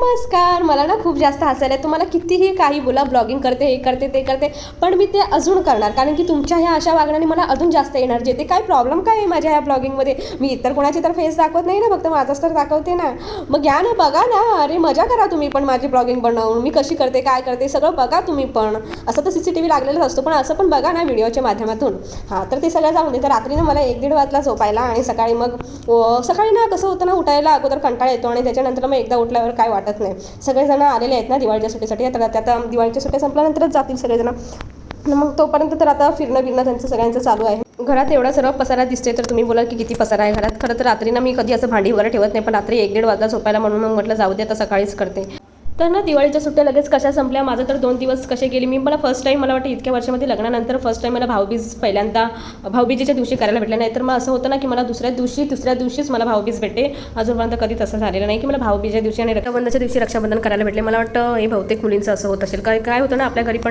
नमस्कार. मला ना खूप जास्त हसायला आहे. तुम्हाला कितीही काही बोला, ब्लॉगिंग करते, हे करते, ते करते, पण मी ते अजून करणार. कारण की तुमच्या ह्या अशा वागण्याने मला अजून जास्त एनर्जी येते. काय प्रॉब्लेम काय आहे माझ्या ह्या ब्लॉगिंगमध्ये? मी इतर कोणाची तर फेस दाखवत नाही ना, फक्त माझाच तर दाखवते ना. मग या ना, बघा ना. अरे मजा करा तुम्ही पण माझी ब्लॉगिंग बनवून. मी कशी करते, काय करते, सगळं बघा तुम्ही पण. असं तर CCTV लागलेलाच असतो, पण असं पण बघा ना व्हिडिओच्या माध्यमातून. हां, तर ते सगळं जाऊन दे. तर रात्री ना मला 1-1:30 वाजला झोपायला आणि सकाळी मग सकाळी ना कसं होतं ना, उठायला अगोदर कंटाळा येतो आणि त्याच्यानंतर मग एकदा उठल्यावर काय वाटत नाही. सगळेजण आलेले आहेत ना दिवाळीच्या सुट्टीसाठी, तर आता दिवाळीच्या सुट्ट्या संपल्यानंतरच जातील सगळेजण. मग तोपर्यंत तर आता फिरणं त्यांचं सगळ्यांचं चालू आहे. घरात एवढा सर्व पसारा दिसते तर तुम्ही बोलाल की किती पसारा आहे घरात. खरं तर रात्री ना मी कधी असं भांडी वगैरे ठेवत नाही, पण रात्री 1-1:30 वाजता झोपायला म्हणून मग म्हटलं जाऊ दे, आता सकाळीच करते. तर ना दिवाळीच्या सुट्ट्या लगेच कशा संपल्या. माझं तर 2 दिवस कसे गेले. मी मला फर्स्ट टाईम, मला वाटतं इतक्या वर्षामध्ये लग्नानंतर फर्स्ट टाईम मला भाऊबीज पहिल्यांदा भाऊबीजेच्या दिवशी करायला भेटलं. नाही तर मग असं होतं ना की मला दुसऱ्या दिवशीच मला भाऊबीज भेटते. अजूनपर्यंत कधी तसं झालेलं नाही की मला भाऊबीजेच्या दिवशी आणि रक्षाबंधनच्या दिवशी रक्षाबंधन करायला भेटले. मला वाटतं हे बहुतेक मुलींचं असं होत असेल. काय होतं ना आपल्या घरी पण